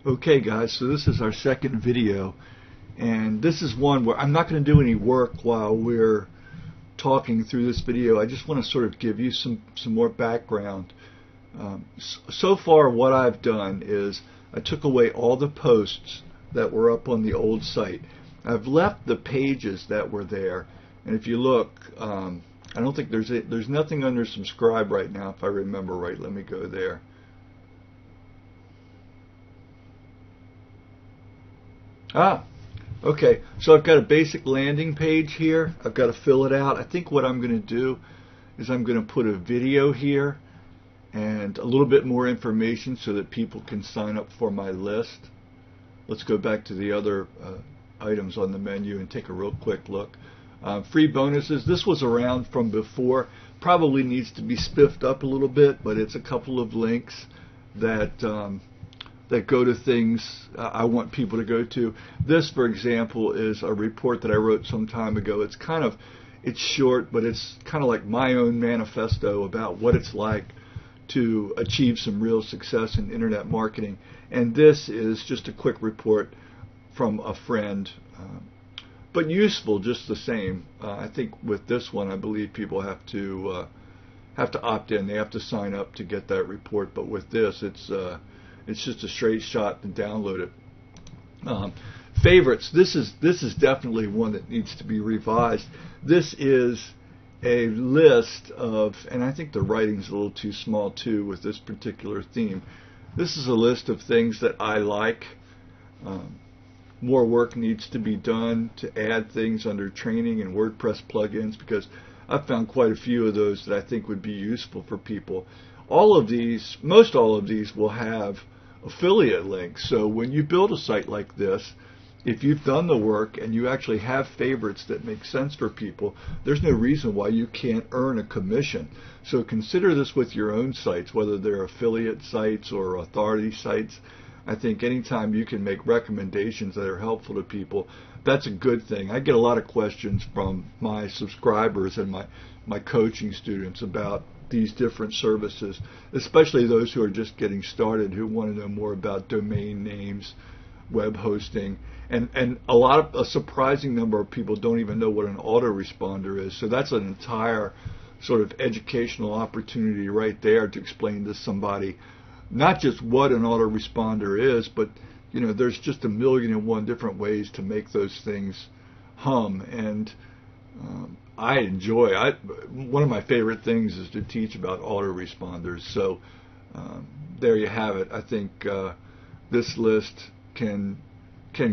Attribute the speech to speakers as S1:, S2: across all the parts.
S1: Okay guys, so this is our second video, and this is one where I'm not going to do any work while we're talking through this video. I just want to sort of give you some more background. So far what I've done is I took away all the posts that were up on the old site. I've left the pages that were there, and if you look, I don't think there's nothing under subscribe right now, if I remember right. Let me go there. Okay, so I've got a basic landing page here. I've got to fill it out. I think what I'm going to do is I'm going to put a video here and a little bit more information so that people can sign up for my list. Let's go back to the other items on the menu and take a real quick look. Free bonuses. This was around from before. Probably needs to be spiffed up a little bit, but it's a couple of links that that go to things I want people to go to. This, for example, is a report that I wrote some time ago. It's short, but it's kind of like my own manifesto about what it's like to achieve some real success in internet marketing. And this is just a quick report from a friend, but useful just the same. I think with this one, I believe people have to opt in. They have to sign up to get that report. But with this, it's just a straight shot to download it. Favorites. This is definitely one that needs to be revised. This is a list of, and I think the writing's a little too small too with this particular theme. This is a list of things that I like. More work needs to be done to add things under training and WordPress plugins, because I've found quite a few of those that I think would be useful for people. All of these, most all of these, will have affiliate links. So when you build a site like this, if you've done the work and you actually have favorites that make sense for people, there's no reason why you can't earn a commission. So consider this with your own sites, whether they're affiliate sites or authority sites. I think anytime you can make recommendations that are helpful to people, that's a good thing. I get a lot of questions from my subscribers and my coaching students about these different services, especially those who are just getting started, who want to know more about domain names, web hosting, and a surprising number of people don't even know what an autoresponder is. So that's an entire sort of educational opportunity right there to explain to somebody not just what an autoresponder is, but there's just 1,000,001 different ways to make those things hum. And I enjoy. One of my favorite things is to teach about autoresponders. So there you have it. I think this list can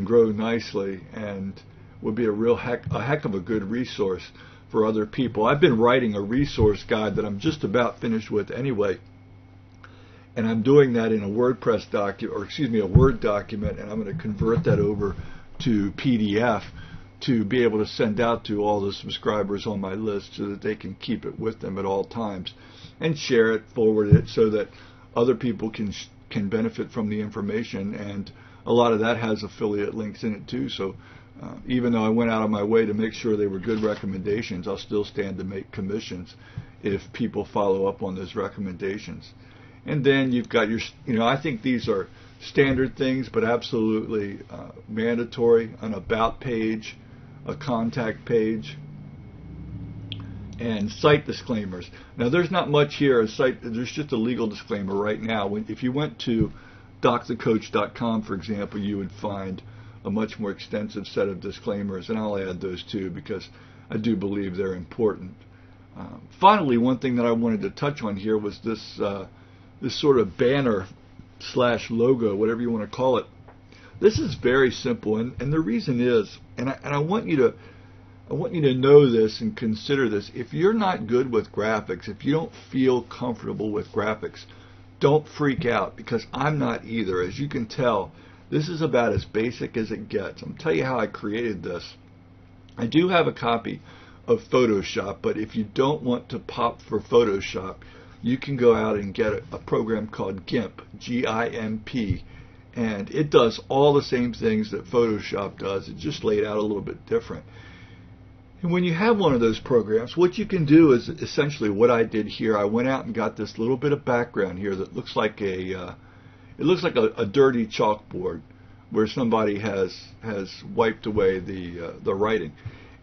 S1: grow nicely and would be a heck of a good resource for other people. I've been writing a resource guide that I'm just about finished with anyway, and I'm doing that in a WordPress document, or excuse me, a Word document, and I'm going to convert that over to PDF to be able to send out to all the subscribers on my list so that they can keep it with them at all times and share it, forward it, so that other people can benefit from the information. And a lot of that has affiliate links in it too. So even though I went out of my way to make sure they were good recommendations, I'll still stand to make commissions if people follow up on those recommendations. And then you've got your, I think these are standard things, but absolutely mandatory: an about page, a contact page, and site disclaimers. Now there's not much here. There's just a legal disclaimer right now. If you went to docthecoach.com, for example, you would find a much more extensive set of disclaimers, and I'll add those too because I do believe they're important. Finally, one thing that I wanted to touch on here was this sort of banner / logo, whatever you want to call it. This is very simple, and the reason is, and I want you to know this and consider this. If you're not good with graphics, if you don't feel comfortable with graphics, don't freak out, because I'm not either. As you can tell, this is about as basic as it gets. I'm tell you how I created this. I do have a copy of Photoshop, but if you don't want to pop for Photoshop, you can go out and get a program called GIMP, G-I-M-P, and it does all the same things that Photoshop does. It's just laid out a little bit different. And when you have one of those programs, what you can do is essentially what I did here. I went out and got this little bit of background here that looks like a It looks like a dirty chalkboard where somebody has wiped away the writing.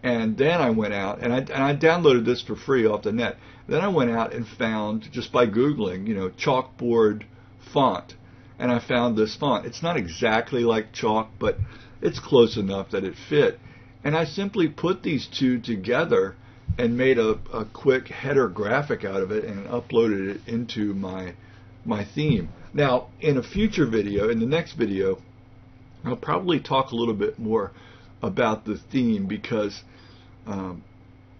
S1: And then I went out and I downloaded this for free off the net. Then I went out and found, just by Googling, chalkboard font, and I found this font. It's not exactly like chalk, but it's close enough that it fit. And I simply put these two together and made a quick header graphic out of it and uploaded it into my theme. Now, in a future video, in the next video, I'll probably talk a little bit more about the theme, because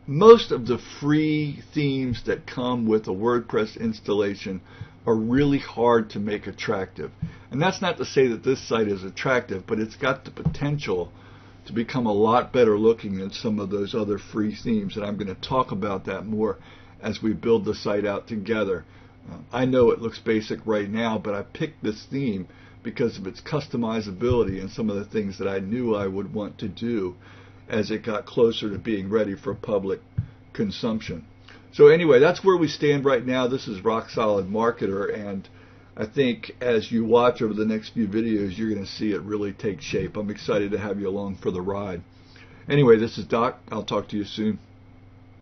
S1: most of the free themes that come with a WordPress installation are really hard to make attractive. And that's not to say that this site is attractive, but it's got the potential to become a lot better looking than some of those other free themes, and I'm going to talk about that more as we build the site out together. I know it looks basic right now, but I picked this theme because of its customizability and some of the things that I knew I would want to do as it got closer to being ready for public consumption. So anyway, that's where we stand right now. This is Rock Solid Marketer, and I think as you watch over the next few videos, you're going to see it really take shape. I'm excited to have you along for the ride. Anyway, this is Doc. I'll talk to you soon.